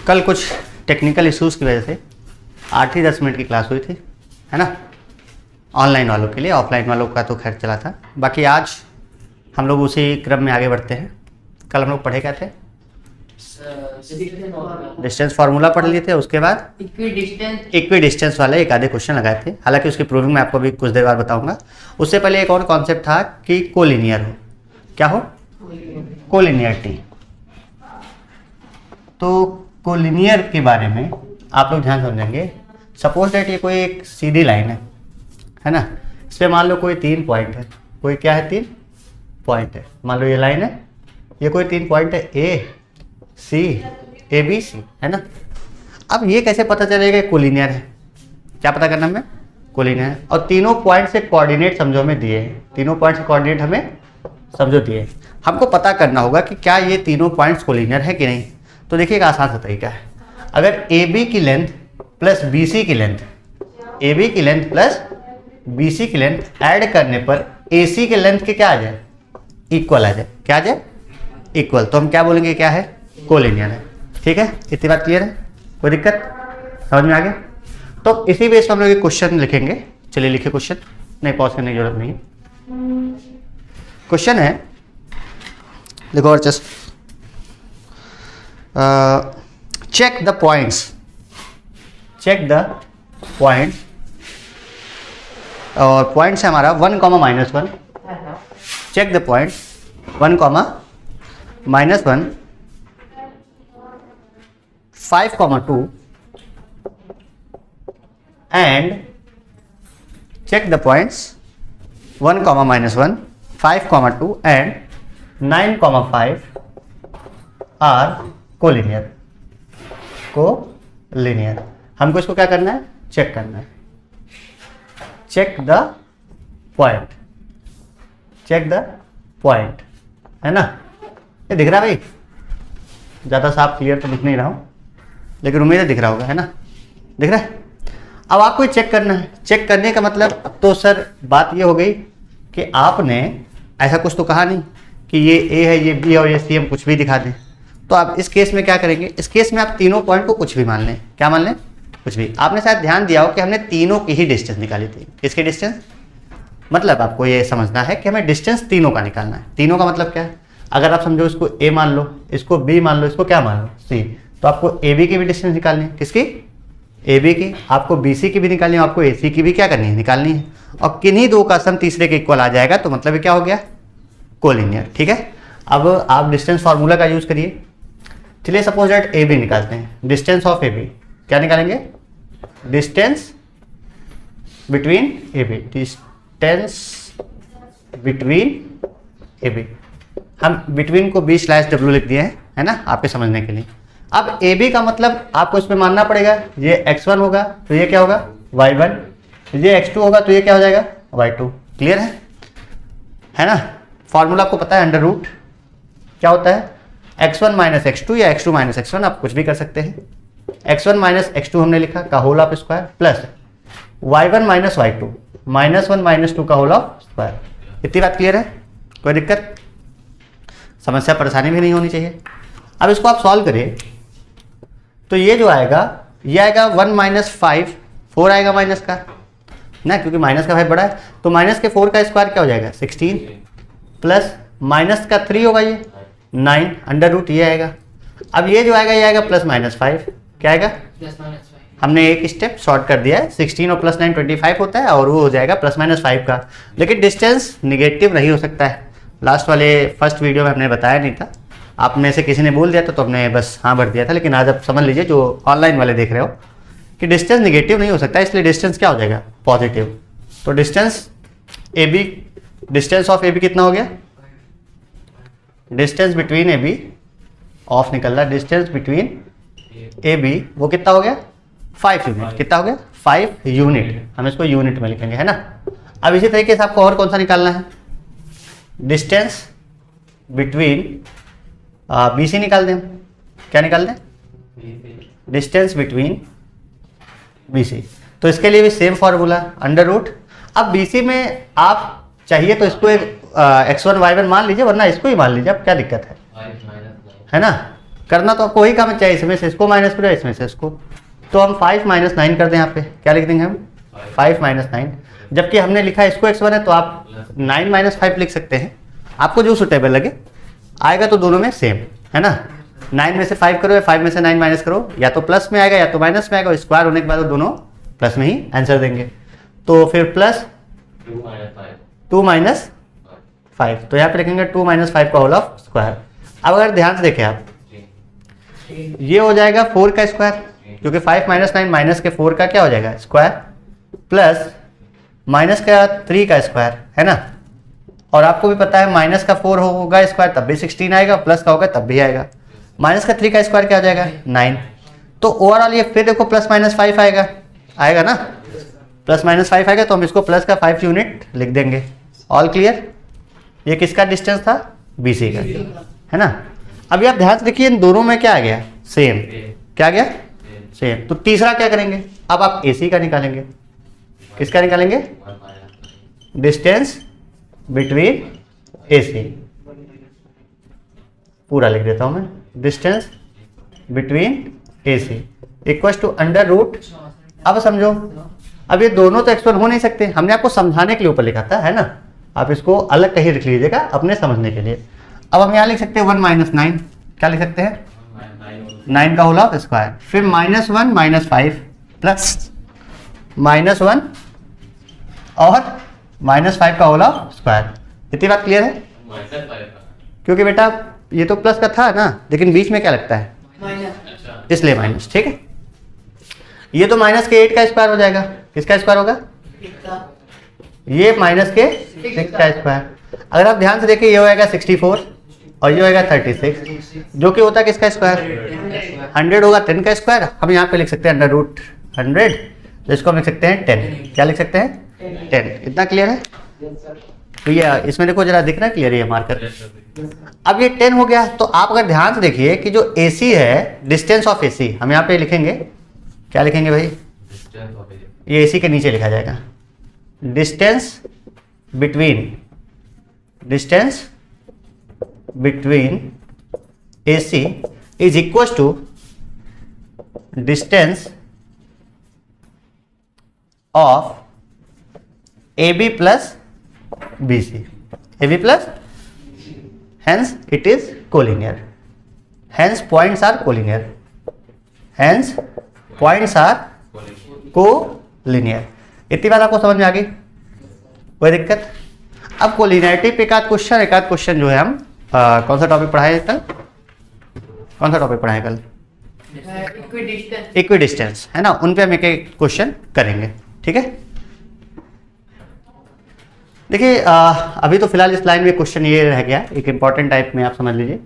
कल कुछ technical issues की वजह से 8 ही 10 मिनट की क्लास हुई थी, है ना, ऑनलाइन वालों के लिए। ऑफलाइन वालों का तो खैर चला था। बाकी आज हम लोग उसी क्रम में आगे बढ़ते हैं। कल हम लोग पढ़े क्या थे? डिस्टेंस फार्मूला पढ़ लिए थे। उसके बाद इक्वी डिस्टेंस वाले एक आधे क्वेश्चन लगाए थे। हालांकि उसकी प्रूविंग मैं आपको भी कुछ देर बाद बताऊंगा। उससे पहले एक और कॉन्सेप्ट था कि कोलिनियर हो। क्या हो? कोलिनियरिटी। तो कोलिनियर के बारे में आप लोग ध्यान समझेंगे। सपोज दैट ये कोई एक सीधी लाइन है ना, इस पर मान लो कोई 3 पॉइंट है। कोई क्या है? 3 पॉइंट है। मान लो ये लाइन है, ये कोई 3 पॉइंट है, ए सी, ए बी सी, है ना। अब ये कैसे पता चलेगा कोलिनियर है? क्या पता करना हमें? कोलिनियर है। और तीनों पॉइंट से कोऑर्डिनेट समझो हमें दिए हैं। तीनों पॉइंट से कोऑर्डिनेट हमें समझो दिए हैं। हमको पता करना होगा कि क्या ये तीनों पॉइंट्स कोलिनियर है कि नहीं। तो देखिए एक आसान सा तरीका है। अगर ए बी की लेंथ प्लस बी सी की लेंथ, ए बी की लेंथ प्लस बी सी की लेंथ ऐड करने पर ए सी के लेंथ के क्या आ जाए? इक्वल आ जाए। क्या आ जाए? इक्वल। तो हम क्या बोलेंगे? क्या है? कोलिनियर है। ठीक है, इतनी बात क्लियर है? कोई दिक्कत समझ में आ गया? तो इसी बेस पर हम लोग एक क्वेश्चन लिखेंगे। चलिए लिखे क्वेश्चन। नहीं, पॉज करने की जरूरत नहीं है। क्वेश्चन है, देखो और just check the points, check the points. और पॉइंट्स है हमारा 1, -1। Check the point 1, -1, 5, 2 and check the points 1, -1, 5, 2 and 9, 5 are collinear. Collinear. हमको इसको क्या करना है? चेक करना है। Check the point, check the point, है ना। ये दिख रहा है भाई? ज़्यादा साफ क्लियर तो दिख नहीं रहा हूँ, लेकिन उम्मीद है दिख रहा होगा, है ना। दिख रहा है? अब आपको चेक करना है। चेक करने का मतलब, अब तो सर बात ये हो गई कि आपने ऐसा कुछ तो कहा नहीं कि ये ए है, ये बी और ये सी, हम कुछ भी दिखा दें। तो आप इस केस में क्या करेंगे? इस केस में आप तीनों पॉइंट को कुछ भी मान लें। क्या मान लें? कुछ भी। आपने शायद ध्यान दिया हो कि हमने तीनों की ही डिस्टेंस निकाली थी। किसकी डिस्टेंस? मतलब आपको ये समझना है कि हमें डिस्टेंस तीनों का निकालना है। तीनों का मतलब क्या है? अगर आप समझो इसको ए मान लो, इसको बी मान लो, इसको क्या मान लो? सी। तो आपको ए बी की भी डिस्टेंस निकालनी है। किसकी? ए बी की। आपको बी सी की भी निकालनी है, आपको ए सी की भी क्या करनी है? निकालनी है। और किन्हीं दो का सम तीसरे के इक्वल आ जाएगा, तो मतलब ये क्या हो गया? कोलिनियर। ठीक है। अब आप डिस्टेंस फार्मूला का यूज करिए। चलिए सपोज दैट ए बी निकालते हैं। डिस्टेंस ऑफ ए बी क्या निकालेंगे? Distance between A B, distance between A B. हम बिटवीन को B/W लिख दिए हैं, है ना, आपके समझने के लिए। अब ए बी का मतलब आपको इसमें मानना पड़ेगा, ये x1 होगा तो ये क्या होगा? y1, ये x2 होगा तो ये क्या हो जाएगा? y2। क्लियर है ना। फॉर्मूला आपको पता है, अंडर रूट क्या होता है? x1 - x2 या x2 - x1, आप कुछ भी कर सकते हैं। x1 - x2 हमने लिखा का whole of square plus y1 - y2 -1 - 2 का होल ऑफ स्क्वायर। इतनी बात क्लियर है? कोई दिक्कत, समस्या, परेशानी भी नहीं होनी चाहिए। अब इसको आप सॉल्व करिए तो ये जो आएगा, ये आएगा 1 - 5, 4 आएगा माइनस का ना, क्योंकि माइनस का 5 बड़ा है। तो माइनस के 4 का स्क्वायर क्या हो जाएगा? 16 प्लस माइनस का 3 होगा ये 9, अंडर रूट ये आएगा। अब ये जो आएगा ये आएगा +-5। क्या आएगा? हमने एक स्टेप शॉर्ट कर दिया है। 16 और +9 25 होता है, और वो हो जाएगा +-5 का। लेकिन डिस्टेंस निगेटिव नहीं हो सकता है। लास्ट वाले फर्स्ट वीडियो में हमने बताया नहीं था, आप में से किसी ने बोल दिया था तो हमने बस हाँ भर दिया था। लेकिन आज आप समझ लीजिए, जो ऑनलाइन वाले देख रहे हो, कि डिस्टेंस निगेटिव नहीं हो सकता, इसलिए डिस्टेंस क्या हो जाएगा? पॉजिटिव। तो distance A B, distance of A B कितना हो गया? Distance between A B, of निकल रहा, डिस्टेंस बिटवीन ए बी वो कितना हो गया? 5 यूनिट। कितना हो गया? 5 यूनिट। हम इसको यूनिट में लिखेंगे, है ना। अब इसी तरीके से आपको और कौन सा निकालना है? डिस्टेंस बिटवीन बी सी निकाल दें। क्या निकाल दें? Distance between B C. तो इसके लिए भी सेम फॉर्मूला, अंडर रूट। अब बी सी में आप चाहिए तो इसको एक x1 y1 मान लीजिए, वरना इसको ही मान लीजिए, अब क्या दिक्कत है ना। करना तो आपको वही काम है, चाहे इसमें से इसको माइनस करो, इसमें से इसको। तो हम 5 माइनस 9 कर दें यहाँ पे, क्या लिख देंगे हम 5 माइनस 9, जबकि हमने लिखा है इसको x1 है तो आप 9 माइनस 5 लिख सकते हैं, आपको जो सुटेबल लगे। आएगा तो दोनों में सेम है ना, 9 में से 5 करो या 5 में से 9 माइनस करो, या तो प्लस में आएगा या तो माइनस में आएगा, स्क्वायर होने के बाद दोनों प्लस में ही आंसर देंगे। तो फिर प्लस 2 माइनस 5, तो यहाँ पे लिखेंगे 2 माइनस 5 का होल ऑफ स्क्वायर। अब अगर ध्यान से देखें आप, ये हो जाएगा 4 का स्क्वायर, क्योंकि 5 माइनस 9 माइनस के 4 का क्या हो जाएगा स्क्वायर, प्लस माइनस का 3 का स्क्वायर है ना, और आपको भी पता है माइनस का 4 होगा स्क्वायर तब भी 16 आएगा, प्लस का होगा तब भी आएगा। माइनस का 3 का स्क्वायर क्या हो जाएगा 9। तो ओवरऑल ये फिर देखो प्लस माइनस 5 आएगा ना, प्लस माइनस 5 आएगा, तो हम इसको प्लस का 5 यूनिट लिख देंगे। All clear. ये किसका डिस्टेंस था, BC का, है ना। अभी आप ध्यान से देखिए इन दोनों में क्या आ गया, सेम। क्या आ गया, सेम। तो तीसरा क्या करेंगे, अब आप AC का निकालेंगे। किसका निकालेंगे, डिस्टेंस बिटवीन AC। पूरा लिख देता हूं मैं, distance between AC equal to under root. अब समझो, अब ये दोनों तो एक्सप्लेन हो नहीं सकते, हमने आपको समझाने के लिए ऊपर लिखा था, है ना। आप इसको अलग कहीं लिख लीजिएगा अपने समझने के लिए। अब हम यहाँ लिख सकते हैं 1 माइनस 9, क्या लिख सकते हैं 9 का होल ऑफ स्क्वायर, फिर -1 माइनस 5 प्लस -1 और -5 का होल ऑफ स्क्वायर। इतनी बात क्लियर है। क्योंकि बेटा ये तो प्लस का था ना, लेकिन बीच में क्या लगता है इसलिए माइनस, ठीक है। ये तो माइनस के 8 का स्क्वायर हो जाएगा, किसका स्क्वायर होगा, ये माइनस के 6 का स्क्वायर। अगर आप ध्यान से देखें ये होगा 64 और ये होगा 36, जो कि होता है किसका स्क्वायर 100 होगा 10 का स्क्वायर। हम यहाँ पे लिख सकते हैं अंडर रूट 100, तो इसको हम लिख सकते हैं 10। क्या लिख सकते हैं 10। इतना क्लियर है। तो ये इसमें देखो जरा दिख रहा है क्लियर, ये मार्कर। अब ये 10 हो गया, तो आप अगर ध्यान से देखिए कि जो AC है, डिस्टेंस ऑफ AC, हम यहाँ पे लिखेंगे, क्या लिखेंगे भाई, ये AC के नीचे लिखा जाएगा, distance between AC is equal to distance of AB plus BC, AB plus, hence it is collinear, hence points are collinear, hence points are collinear। इतनी बात आपको समझ में आ गई, कोई दिक्कत। अब कोलिनियरिटी पे एक आध क्वेश्चन जो है हम कौन सा टॉपिक पढ़ाए कल, कौन सा टॉपिक पढ़ाए कल, इक्विडिस्टेंस, है ना, उन पे हम एक एक क्वेश्चन करेंगे, ठीक है। देखिए अभी तो फिलहाल इस लाइन में क्वेश्चन ये रह गया, एक इंपॉर्टेंट टाइप में आप समझ लीजिए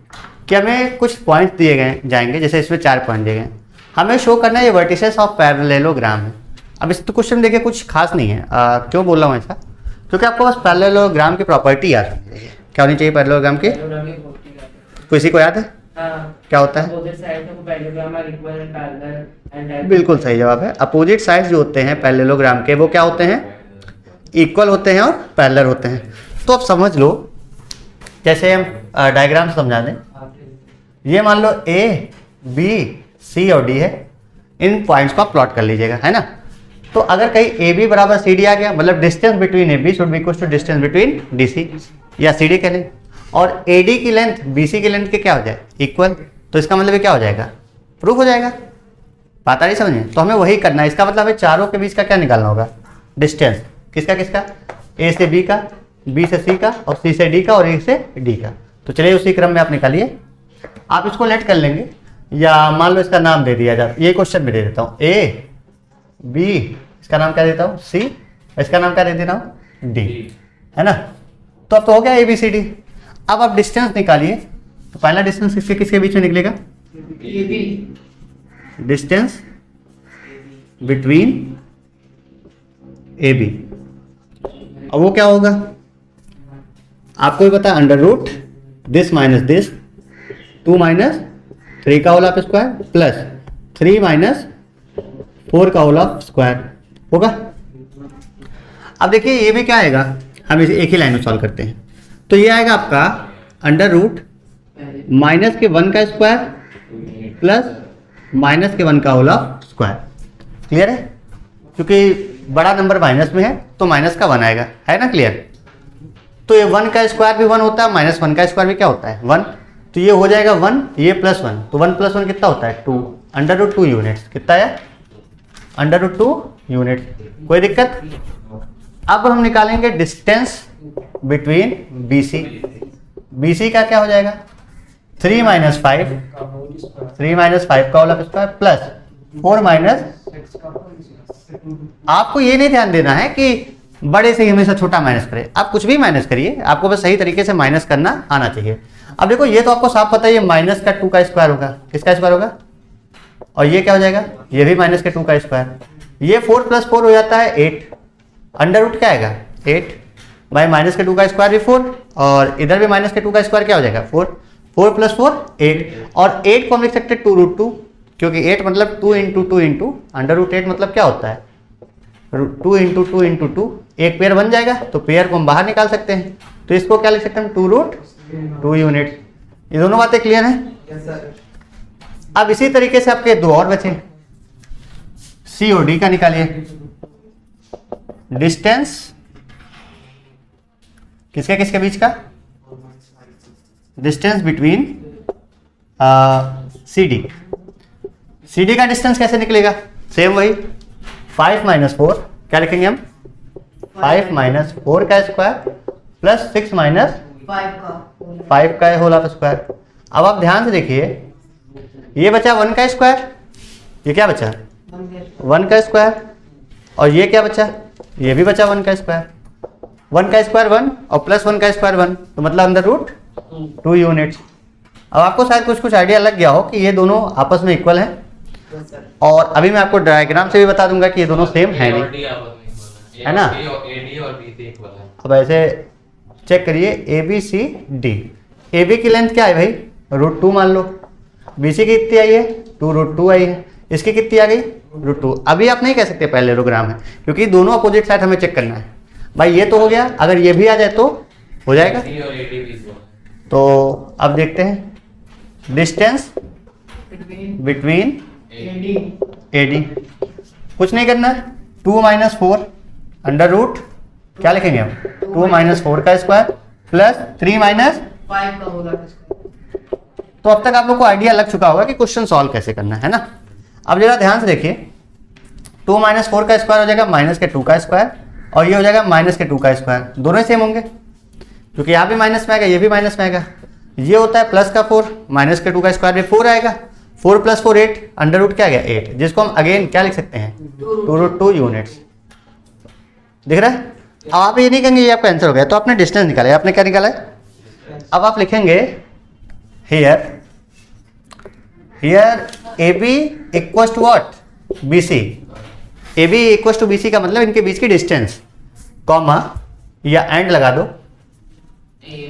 कि हमें कुछ पॉइंट्स दिए गए जाएंगे, जैसे इसमें 4 पॉइंट दिए गए, हमें शो करना है ये वर्टिसेस ऑफ पैरेललोग्राम है। अब इस तो क्वेश्चन देखिए कुछ खास नहीं है, क्यों बोल रहा हूँ ऐसा, क्योंकि आपको बस पैरेललोग्राम की प्रॉपर्टी याद रखनी है। क्या होनी चाहिए पैरेललोग्राम की, किसी को याद है क्या होता है, बिल्कुल सही जवाब है। अपोजिट साइड्स जो होते हैं पैरेललोग्राम के वो क्या होते हैं, इक्वल होते हैं और पैरेलल होते हैं। तो आप समझ लो, जैसे हम डायग्राम समझा दें, ये मान लो A, B, C और D है, इन पॉइंट्स को आप प्लॉट कर लीजिएगा, है ना। तो अगर कहीं AB बराबर CD आ गया, मतलब distance between AB should be equal to distance between DC या CD कह लें, और AD की लेंथ BC की लेंथ के क्या हो जाए इक्वल, तो इसका मतलब ये क्या हो जाएगा, प्रूफ हो जाएगा। बात आ रही समझ में। तो हमें वही करना है, इसका मतलब हमें चारों के बीच का क्या निकालना होगा, डिस्टेंस, किसका किसका, A से B का, B से C का, और C से D का, और A से D का। तो चलिए उसी क्रम में आप निकालिए। आप इसको लेट कर लेंगे, या मान लो इसका नाम दे दिया जाए, ये क्वेश्चन में दे देता हूँ A, B, इसका नाम क्या देता हूँ C, इसका नाम क्या दे देता हूँ D, है ना। तो अब तो हो गया ABCD। अब आप डिस्टेंस निकालिए, तो पहला डिस्टेंस किसके किसके बीच में निकलेगा, डिस्टेंस बिटवीन AB। अब वो क्या होगा आपको भी पता है, under root this minus this, 2 minus 3 का whole of square plus 3 minus 4 का होल ऑफ स्क्वायर होगा। अब देखिए ये भी क्या आएगा, हम इसे एक ही लाइन में सॉल्व करते हैं। तो ये आएगा आपका अंडर रूट माइनस के 1 का स्क्वायर प्लस माइनस के 1 का होल स्क्वायर। क्लियर है? क्योंकि बड़ा नंबर माइनस में है तो माइनस का 1 आएगा, है ना? क्लियर? तो ये 1 का स्क्वायर भी 1 होता है, माइनस 1 का स्क्वायर भी क्या होता है? 1। तो ये हो जाएगा 1, ये प्लस 1, तो 1 प्लस 1 कितना होता है? 2, √2 यूनिट्स। कितना है? √2 यूनिट। कोई दिक्कत? अब हम निकालेंगे डिस्टेंस बिटवीन BC। BC का क्या हो जाएगा? 3 - 5, 3 - 5 का होल स्क्वायर प्लस 4 आपको ये नहीं ध्यान देना है कि बड़े से ही हमेशा छोटा माइनस करें, आप कुछ भी माइनस करिए, आपको बस सही तरीके से माइनस करना आना चाहिए। अब देखो ये तो आपको साफ पता है, ये माइनस का 2 का स्क्वायर होगा। किसका स्क्वायर होगा? और ये क्या हो जाएगा? ये भी माइनस के 2 का स्क्वायर। ये 4 + 4 हो जाता है 8, √ क्या आएगा? 8 बाई माइनस के 2 का स्क्वायर भी 4, और इधर भी माइनस के 2 का स्क्वायर क्या हो जाएगा? 4, 4 + 4 8, और 8 को हम लिख सकते हैं 2√2, क्योंकि 8 मतलब 2 × 2 × √8 मतलब क्या होता है? 2 × 2 × 2, एक पेयर बन जाएगा, तो पेयर को हम बाहर निकाल सकते हैं, तो इसको क्या लिख सकते हैं? 2√2 यूनिट। ये दोनों बातें क्लियर हैं? अब इसी तरीके से आपके दो और बचे, C और D का निकालिए। डिस्टेंस किसके किसके बीच का? डिस्टेंस बिटवीन CD का डिस्टेंस कैसे निकलेगा? सेम वही 5 - 4, क्या लिखेंगे हम? 5 - 4 का स्क्वायर प्लस 6 - 5 का होल स्क्वायर। अब आप ध्यान से देखिए, ये बचा 1 का स्क्वायर, ये क्या बचा? 1 का स्क्वायर, और ये क्या बचा? ये भी बचा 1 का स्क्वायर। 1 का स्क्वायर 1 और प्लस 1 का स्क्वायर 1, तो मतलब √2 यूनिट्स। अब आपको शायद कुछ आइडिया लग गया हो कि ये दोनों आपस में इक्वल हैं, और अभी मैं आपको डायग्राम से भी बता दूंगा कि ये दोनों सेम है नहीं, है ना? अब ऐसे चेक करिए, ABCD। AB की लेंथ क्या है भाई? √2 मान लो। BC की कितनी आई है? 2√2 आई है। इसकी कितनी आ गई? √2। अभी आप नहीं कह सकते पैरेललोग्राम है, क्योंकि दोनों अपोजिट साइड हमें चेक करना है। भाई ये तो हो गया, अगर ये भी आ जाए तो हो जाएगा। तो अब देखते हैं डिस्टेंस बिटवीन AD। कुछ नहीं करना है, 2 - 4 √ क्या लिखेंगे हम? 2 - 4 का स्क्वायर प्लस 3 - 5 का होल स्क्वायर। तो अब तक आप लोग को आइडिया लग चुका होगा कि क्वेश्चन सॉल्व कैसे करना है ना? अब जरा ध्यान से देखिए, 2 - 4 का स्क्वायर हो जाएगा माइनस के 2 का स्क्वायर, और ये हो जाएगा माइनस के 2 का स्क्वायर। दोनों ही सेम होंगे, क्योंकि यहाँ भी माइनस में आएगा, ये भी माइनस में आएगा। ये होता है प्लस का 4, माइनस के 2 का स्क्वायर भी 4 आएगा। 4 + 4 8, √ क्या आ गया? 8, जिसको हम अगेन क्या लिख सकते हैं? 2√2 यूनिट्स। दिख रहा है? अब आप ये नहीं कहेंगे ये आपका आंसर हो गया, तो आपने डिस्टेंस निकाला। आपने क्या निकाला है? अब आप लिखेंगे here AB = what? BC। AB = BC का मतलब इनके बीच की डिस्टेंस, कॉमा या एंड लगा दो,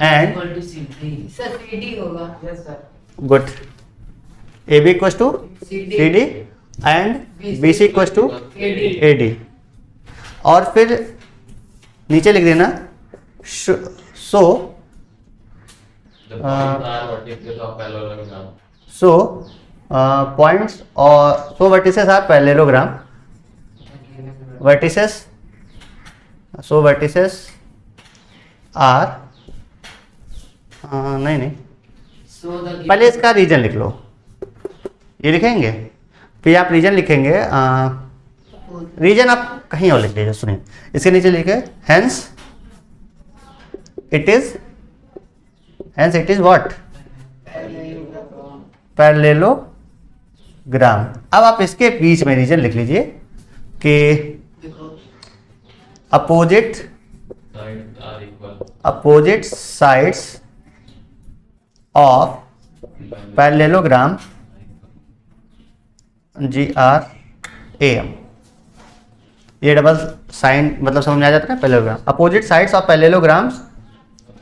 and good. AB = CD and BC = AD, और फिर नीचे लिख देना points or so vertices are parallelogram. Vertices are नहीं पहले इसका रीजन लिख लो, ये लिखेंगे, फिर आप रीजन लिखेंगे। रीजन आप कहीं और लिख लीजिए, सुनिए, इसके नीचे लिखे hence it is what? Parallelogram. अब आप इसके बीच में रीजन लिख लीजिए कि opposite sides of parallelogram GRAM। ये डबल साइन मतलब समझ में आ जाता है ना? Parallelogram, opposite sides of parallelograms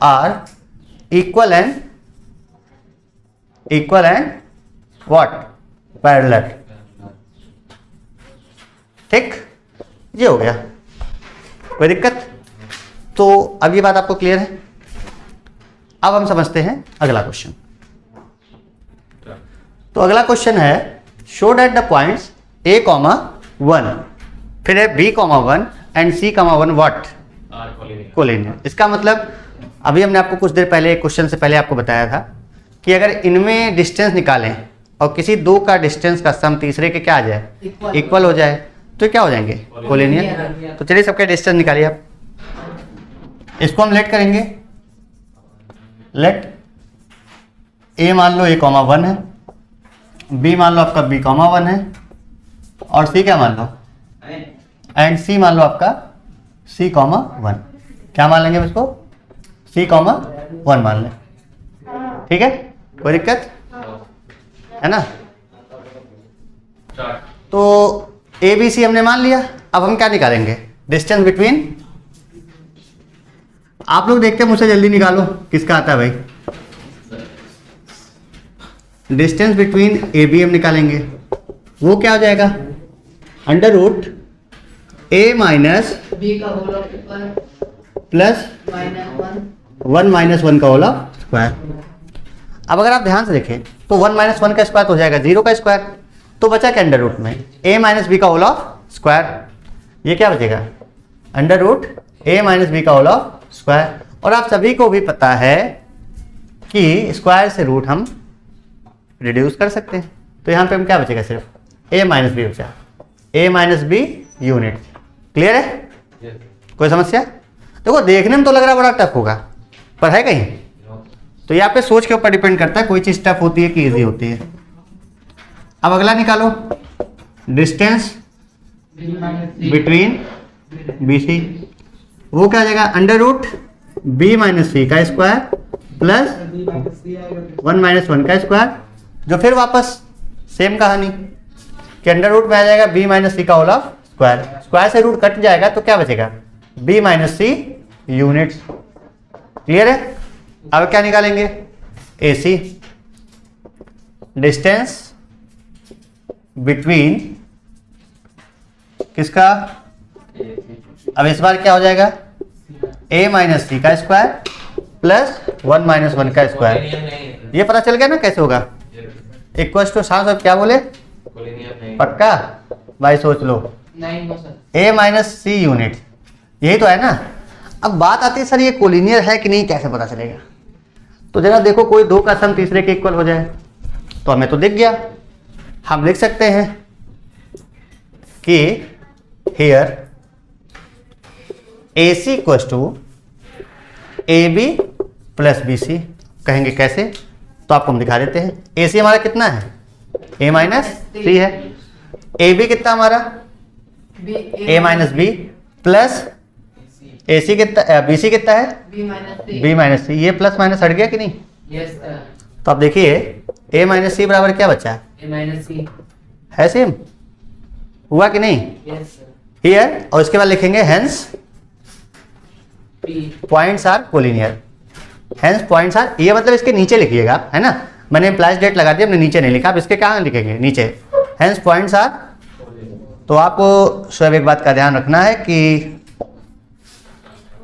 are equal and what? Parallel. ठीक, ये हो गया, कोई दिक्कत? तो अब ये बात आपको क्लियर है? अब हम समझते हैं अगला क्वेश्चन। तो अगला क्वेश्चन है show that the points a, 1 फिर है b, 1 and c, 1 what collinear. इसका मतलब अभी हमने आपको कुछ देर पहले क्वेश्चन से पहले आपको बताया था कि अगर इनमें डिस्टेंस निकालें और किसी दो का डिस्टेंस का सम तीसरे के क्या आ जाए, इक्वल हो जाए, तो क्या हो जाएंगे, कोलिनियर। तो चलिए सबके डिस्टेंस निकालिए आप। इसको हम लेट करेंगे, लेट a मान लो a, 1 है, b मान लो आपका b, 1 है, और c क्या मान लो, एंड c मान लो आपका c, 1। क्या मान लेंगे इसको, c, 1 मान लें। ठीक है, कोई दिक्कत है ना। तो ए बी सी हमने मान लिया। अब हम क्या निकालेंगे, डिस्टेंस बिटवीन। आप लोग देखते हैं मुझसे जल्दी निकालो किसका आता है भाई। डिस्टेंस बिटवीन ए बी हम निकालेंगे, वो क्या हो जाएगा, अंडर रूट ए माइनस बी का होल ऑफ स्क्वायर प्लस -1 1 का होल ऑफ स्क्वायर। अब अगर आप ध्यान से देखें तो 1 - 1 का स्क्वायर तो हो जाएगा 0 का स्क्वायर, तो बचा क्या अंडर रूट में a माइनस बी का होल ऑफ स्क्वायर। ये क्या बचेगा, under root a minus b का होल ऑफ स्क्वायर। और आप सभी को भी पता है कि स्क्वायर से रूट हम रिड्यूस कर सकते हैं, तो यहाँ पे हम क्या बचेगा, सिर्फ a माइनस बी बचा, a minus b unit. Clear है, कोई समस्या। देखो देखने में तो लग रहा है बड़ा टफ होगा, पर है कहीं, तो यहाँ पे सोच के ऊपर डिपेंड करता है, कोई चीज टफ होती है कि इजी होती है। अब अगला निकालो, डिस्टेंस बिटवीन बी सी, वो क्या हो जाएगा, अंडर रूट बी माइनस सी का स्क्वायर प्लस 1 - 1 का स्क्वायर, जो फिर वापस सेम कहानी कि अंडर रूट में आ जाएगा बी माइनस सी का होल ऑफ स्क्वायर। स्क्वायर से रूट कट जाएगा तो क्या बचेगा, बी माइनस सी यूनिट्स। क्लियर है। अब क्या निकालेंगे, ए सी, डिस्टेंस बिटवीन किसका, अब इस बार क्या हो जाएगा, a माइनस सी का स्क्वायर प्लस 1 - 1 का स्क्वायर। ये पता चल गया ना कैसे होगा, इक्वल टू साथ क्या बोले, पक्का भाई सोच लो, a माइनस सी यूनिट, यही तो है ना। अब बात आती है सर ये कोलिनियर है कि नहीं, कैसे पता चलेगा। तो जरा देखो कोई दो का सम तीसरे के इक्वल हो जाए, तो हमें तो दिख गया। हम लिख सकते हैं कि here A C equals to A B plus B C. कहेंगे कैसे, तो आपको हम दिखा देते हैं। ए सी हमारा कितना है, ए माइनस सी है, ए बी कितना हमारा, ए माइनस बी प्लस ए सी कितना, बी सी कितना है, बी माइनस सी। ये प्लस माइनस हट गया कि नहीं, यस सर। तो आप देखिए a माइनस सी बराबर क्या बचा, ए माइनस सी है सेम, हुआ कि नहीं, यस सर। हियर, और इसके बाद लिखेंगे hence P points are collinear. Hence points are, ये मतलब इसके नीचे लिखिएगा, है ना, मैंने इम्प्लाइज डेट लगा दिया, हमने नीचे नहीं लिखा, आप इसके कहाँ लिखेंगे, नीचे। Hence points are. तो आपको स्वयं एक बात का ध्यान रखना है कि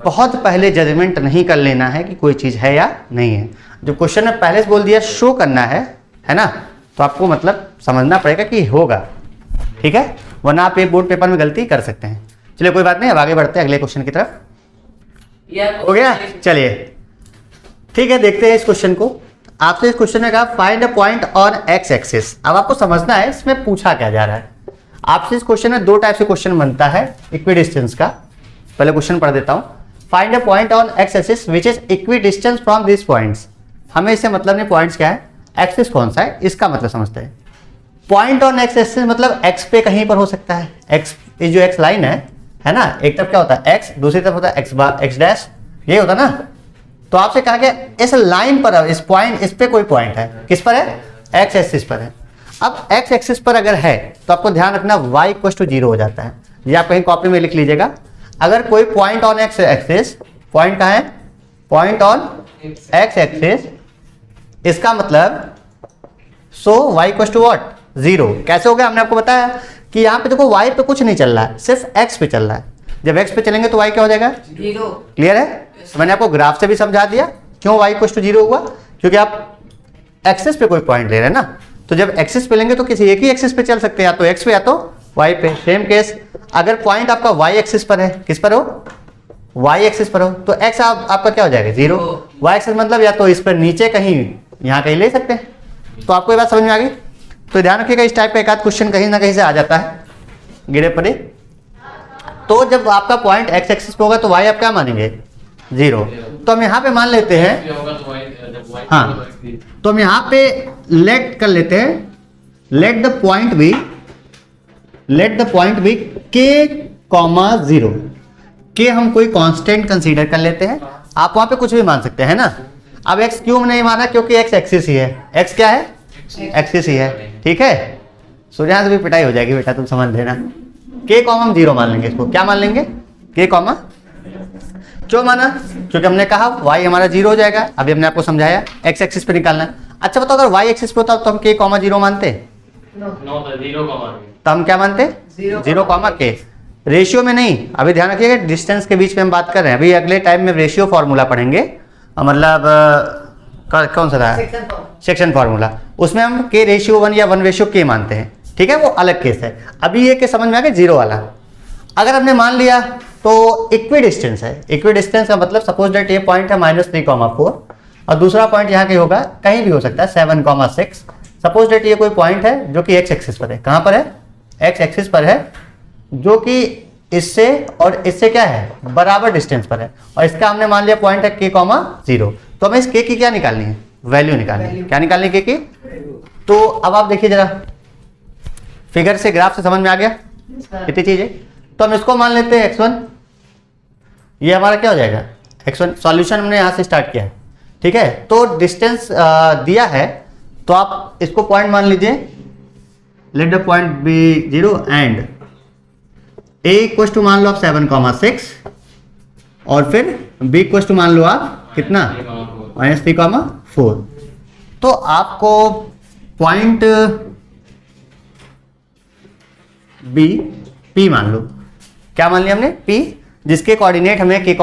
बहुत पहले जजमेंट नहीं कर लेना है कि कोई चीज़ है या नहीं है। जो क्वेश्चन में पहले से बोल दिया शो करना है ना, तो आपको मतलब समझना पड़ेगा कि होगा, ठीक है, वरना आप एक बोर्ड पेपर में गलती कर सकते हैं। चलिए कोई बात नहीं, अब आगे बढ़ते हैं अगले क्वेश्चन की तरफ। हो गया, चलिए ठीक है, देखते हैं इस क्वेश्चन को। आपसे इस क्वेश्चन में कहा find a point on x axis. अब आपको समझना है इसमें पूछा क्या जा रहा है। आपसे इस क्वेश्चन में दो टाइप से क्वेश्चन बनता है इक्विडिस्टेंस का। पहले क्वेश्चन पढ़ देता हूं। Find a point on x axis which is equidistance from this points. हमें इससे मतलब नहीं पॉइंट्स क्या है, एक्सिस कौन सा है इसका मतलब समझते हैं। पॉइंट ऑन एक्स एक्सिस मतलब एक्स पे कहीं पर हो सकता है। एक्स, ये जो एक्स लाइन है ना, एक तरफ क्या होता है एक्स, दूसरी तरफ होता है एक्स बार, एक्स डैश, ये होता है ना। तो आपसे कहा गया इस लाइन पर, इस पॉइंट, इस पे कोई पॉइंट है, किस पर है, एक्स एक्सिस पर है। अब एक्स एक्सिस पर अगर है तो आपको ध्यान रखना y = 0 हो जाता है। ये आप कहीं कॉपी में लिख लीजिएगा। अगर कोई point on x axis, point कहाँ है, पॉइंट ऑन एक्स एक्सिस, इसका मतलब सो y = what, 0। कैसे हो गया, हमने आपको बताया कि यहाँ पे देखो y पे कुछ नहीं चल रहा है, सिर्फ x पे चल रहा है। जब x पे चलेंगे तो y क्या हो जाएगा, 0। क्लियर है। तो मैंने आपको ग्राफ से भी समझा दिया क्यों y = 0 हुआ, क्योंकि आप एक्सिस पे कोई पॉइंट ले रहे हैं ना। तो जब एक्सिस पे लेंगे तो किसी एक ही एक्सिस पे चल सकते हैं, या तो एक्स पे या तो वाई पे। सेम केस अगर पॉइंट आपका वाई एक्सिस पर है, किस पर हो, वाई एक्सिस पर हो, तो एक्स आपका क्या हो जाएगा 0। वाई एक्सिस मतलब या तो इस पर नीचे कहीं यहाँ कहीं ले सकते हैं। तो आपको ये बात समझ में आ गई। तो ध्यान रखिएगा इस टाइप का एक आध क्वेश्चन कहीं ना कहीं से आ जाता है गिरे पड़े। तो जब आपका पॉइंट एक्स एक्सिस पे होगा तो वाई आप क्या मानेंगे 0। तो हम यहाँ पे मान लेते हैं, हाँ, तो हम यहाँ पे लेट कर लेते हैं, लेट द पॉइंट बी के कॉमा 0। के हम कोई कांस्टेंट कंसीडर कर लेते हैं, आप वहां पे कुछ भी मान सकते हैं ना। अब एक्स क्यों नहीं माना, क्योंकि एक्स एक्सिस ही है, एक्स क्या है एक्सिस ही है, ठीक है। सूर्या से भी पिटाई हो जाएगी बेटा, तुम समझ लेना। के कॉमा हम 0 मान लेंगे, इसको क्या मान लेंगे के कॉमा। क्यों माना, क्योंकि हमने कहा y हमारा 0 हो जाएगा। अभी हमने आपको समझाया x एक्सिस पे निकालना है। अच्छा बताओ अगर y एक्सिस पे होता तो हम k कॉमा 0 मानते, तो हम क्या मानते 0 कॉमा k। रेशियो में नहीं, अभी ध्यान रखिएगा डिस्टेंस के बीच में हम बात कर रहे हैं। अभी अगले टाइम में रेशियो फॉर्मूला पढ़ेंगे, मतलब कौन सा था सेक्शन फॉर्मूला, उसमें हम k रेशियो 1 या 1 रेशियो k मानते हैं, ठीक है, वो अलग केस है। अभी ये के समझ में आ गया 0 वाला। अगर हमने मान लिया तो इक्वी डिस्टेंस है। इक्वी डिस्टेंस का मतलब सपोज दैट ये पॉइंट है -3,4 और दूसरा पॉइंट यहाँ के होगा, कहीं भी हो सकता है 7,6। सपोज दैट ये कोई पॉइंट है जो कि एक्स एक्सिस पर है। कहाँ पर है, एक्स एक्सिस पर है, जो कि इससे और इससे क्या है बराबर डिस्टेंस पर है, और इसका हमने मान लिया पॉइंट है k कॉमा 0। तो हमें इस k की क्या निकालनी है, वैल्यू निकालनी है। क्या निकालनी है k की। तो अब आप देखिए जरा फिगर से, ग्राफ से समझ में आ गया कितनी चीज है। तो हम इसको मान लेते हैं x1, ये हमारा क्या हो जाएगा x1। सॉल्यूशन हमने यहाँ से स्टार्ट किया है, ठीक है। तो डिस्टेंस दिया है, तो आप इसको पॉइंट मान लीजिए, let the point B 0 and a equal to मान लो आप 7,6 और फिर b इक्वल टू मान लो आप कितना -3,4। तो आपको पॉइंट b p मान लो, क्या मान लिया हमने p, जिसके कोऑर्डिनेट हमें k,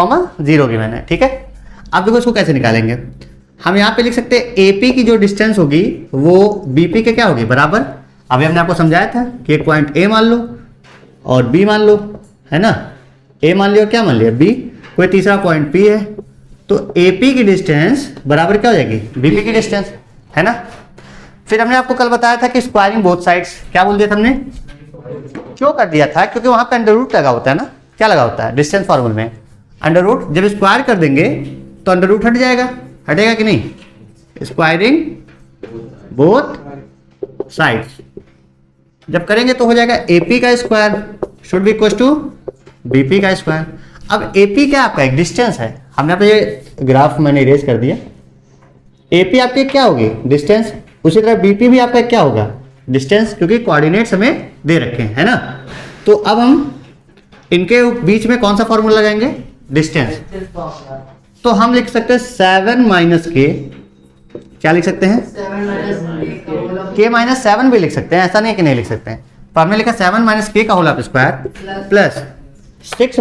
0 गिवन है, ठीक है। अब देखो इसको कैसे निकालेंगे। हम यहाँ पे लिख सकते हैं AP की जो डिस्टेंस होगी वो BP के क्या होगी बराबर। अभी हमने आपको समझाया था कि एक पॉइंट A मान लो और B मान लो, है ना। A मान लिया और क्या मान लिया B, कोई तीसरा पॉइंट P है, तो AP की डिस्टेंस बराबर क्या हो जाएगी BP की डिस्टेंस, है ना। फिर हमने आपको कल बताया था कि स्क्वायरिंग बोथ साइड्स, क्या बोल दिया था हमने, क्यों कर दिया था, क्योंकि वहां पे अंडर रूट लगा होता है ना। क्या लगा होता है डिस्टेंस फॉर्मूल में अंडर रूट। जब स्क्वायर कर देंगे तो अंडर रूट हट जाएगा, हटेगा कि नहीं। स्क्वायरिंग बोथ साइड्स जब करेंगे तो हो जाएगा AP का square should be equal to BP का स्क्वायर। अब AP क्या आपका एक डिस्टेंस है, हमने यहाँ पे ये ग्राफ मैंने इरेज कर दिया। AP आपकी क्या होगी डिस्टेंस, उसी तरह BP भी आपका क्या होगा डिस्टेंस, क्योंकि कोऑर्डिनेट्स हमें दे रखे हैं, है ना। तो अब हम इनके बीच में कौन सा फॉर्मूला लगाएंगे डिस्टेंस। तो हम लिख सकते हैं 7 - k, क्या लिख सकते हैं k - 7 भी लिख सकते हैं, ऐसा नहीं है कि नहीं लिख सकते हैं। तो हमने लिखा 7 - k का होल ऑफ स्क्वायर प्लस 6 -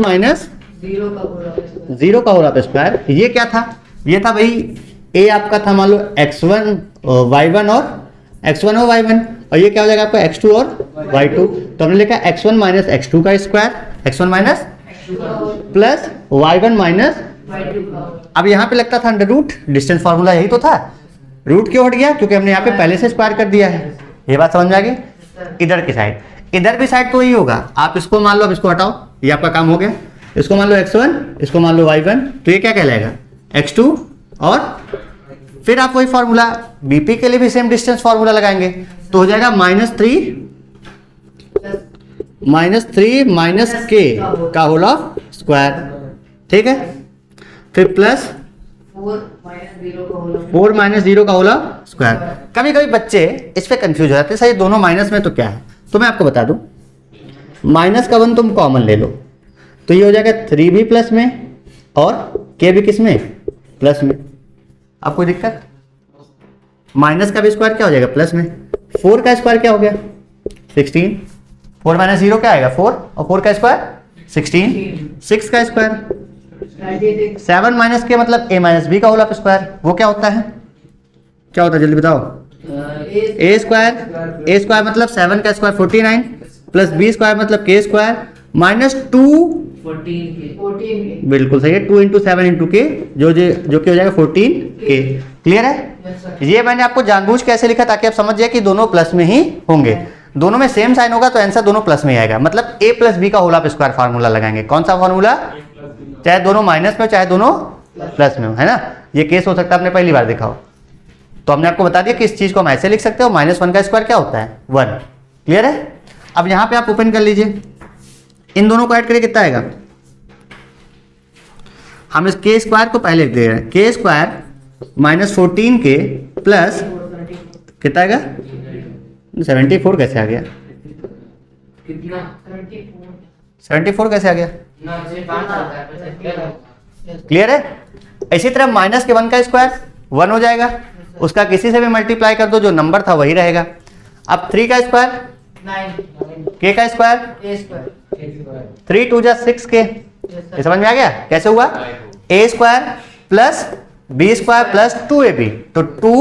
0 का होल ऑफ स्क्वायर। ये क्या था, ये था भाई a आपका था मान लो x1 y1 और x1 और y1, और ये क्या हो जाएगा आपका x2 और y2। तो हमने लिखा x1 - x2 का स्क्वायर, x1 - प्लस y1 - अब यहाँ पे लगता था अंडर रूट, डिस्टेंस फार्मूला यही तो था। रूट क्यों हट गया, क्योंकि हमने यहाँ पे पहले से स्क्वायर कर दिया है। ये बात समझ में आ गई। इधर की साइड, इधर भी साइड तो यही होगा। आप इसको मान लो, अब इसको हटाओ, ये आपका काम हो गया। इसको मान लो x1, इसको मान लो y1, तो ये क्या कहलाएगा x2, और फिर आप वही फॉर्मूला BP के लिए भी सेम डिस्टेंस फॉर्मूला लगाएंगे, तो हो जाएगा -3 - k का होल ऑफ स्क्वायर, ठीक है। फिर प्लस 4 - 0 का होल ऑफ स्क्वायर। कभी कभी बच्चे इस पे कंफ्यूज हो जाते हैं, सही दोनों माइनस में तो क्या है। तो मैं आपको बता दूं, माइनस का 1 तुम कॉमन ले लो, तो ये हो जाएगा 3 भी प्लस में और k भी किस में प्लस में। अब कोई दिक्कत, माइनस का भी स्क्वायर क्या हो जाएगा प्लस में। 4 का स्क्वायर क्या हो गया 16, 4 - 0 क्या आएगा 4, और 4 का स्क्वायर 16, 6 का स्क्वायर 7 - k मतलब a - b का होल ऑफ स्क्वायर। वो क्या होता है, क्या होता है जल्दी बताओ, ए स्क्वायर मतलब 7 का स्क्वायर 49 प्लस बी स्क्वायर मतलब के स्क्वायर माइनस 2 14 बिल्कुल सही है 2 इंटू 7 इंटू के जो कि हो जाएगा 14 के। क्लियर है? ये मैंने आपको जानबूझ कैसे लिखा ताकि आप समझ जाए कि दोनों प्लस में ही होंगे, दोनों में सेम साइन होगा तो आंसर दोनों प्लस में ही आएगा। मतलब a प्लस बी का होल ऑफ स्क्वायर फार्मूला लगाएंगे। कौन सा फार्मूला? चाहे दोनों माइनस में हो चाहे दोनों प्लस में हो, है ना। ये केस हो सकता है आपने पहली बार देखा हो। तो हमने आपको बता दिया कि इस चीज को हम ऐसे लिख सकते हो, -1 का स्क्वायर क्या होता है 1। क्लियर है? अब यहां पे आप ओपन कर लीजिए, इन दोनों को ऐड करिए कितना आएगा। हम इस के स्क्वायर को पहले लिख दे रहे हैं, के स्क्वायर -14 के प्लस कितना आएगा 74 कैसे आ गया? कितना 74 कैसे आ गया? ना से 5 आता है। क्लियर है? इसी तरह माइनस के 1 का स्क्वायर 1 हो जाएगा, उसका किसी से भी मल्टीप्लाई कर दो, जो नंबर था वही रहेगा। अब 3 का स्क्वायर 9 के का स्क्वायर a स्क्वायर 3 2 जा 6 के। ये समझ में आ गया कैसे हुआ? A square plus B square plus 2ab, तो 2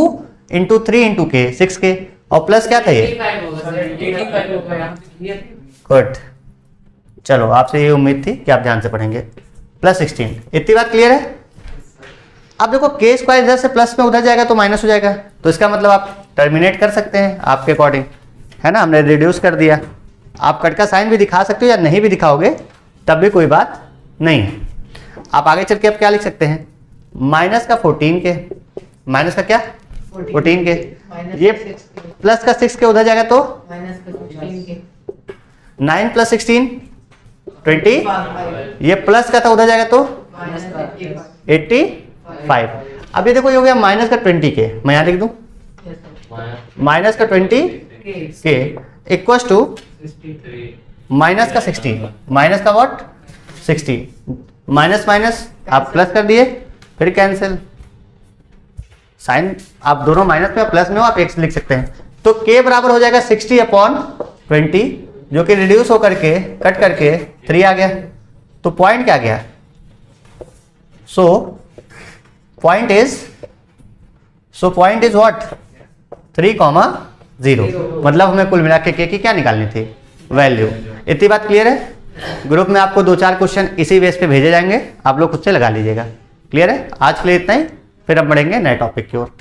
इंटू 3 इंटू के 6 के, और प्लस क्या था ये 85 होगा सर, 85 होगा। गुड। चलो आपसे ये उम्मीद थी कि आप ध्यान से पढ़ेंगे। प्लस 16, इतनी बात क्लियर है? अब देखो के स्क्वायर इधर से प्लस में उधर जाएगा तो माइनस हो जाएगा, तो इसका मतलब आप टर्मिनेट कर सकते हैं आपके अकॉर्डिंग, है ना। हमने रिड्यूस कर दिया। आप कट का साइन भी दिखा सकते हो या नहीं भी दिखाओगे तब भी कोई बात नहीं है। आप आगे चल के अब क्या लिख सकते हैं, माइनस का 14 के, माइनस का क्या 14 के, ये प्लस का 6 के उधर जाएगा तो माइनस का 16 के 9 प्लस 16 20, ये प्लस का था उधर जाएगा तो माइनस का 85। अब ये देखो ये हो गया माइनस का 20 के, मैं यहाँ लिख दूं माइनस का 20 के इक्वल टू माइनस का 60, माइनस का व्हाट 60, माइनस माइनस आप प्लस कर दिए, फिर कैंसिल साइन, आप दोनों माइनस में प्लस में हो, आप एक लिख सकते हैं। तो k बराबर हो जाएगा 60/20, जो कि रिड्यूस होकर के कट करके 3 आ गया। तो पॉइंट क्या गया? So point is what 3,0। मतलब हमें कुल मिला के k की क्या निकालनी थी, वैल्यू। इतनी बात क्लियर है? ग्रुप में आपको 2-4 क्वेश्चन इसी बेस पे भेजे जाएंगे, आप लोग खुद से लगा लीजिएगा। क्लियर है? आज के लिए इतना ही, फिर अब बढ़ेंगे नए टॉपिक की ओर।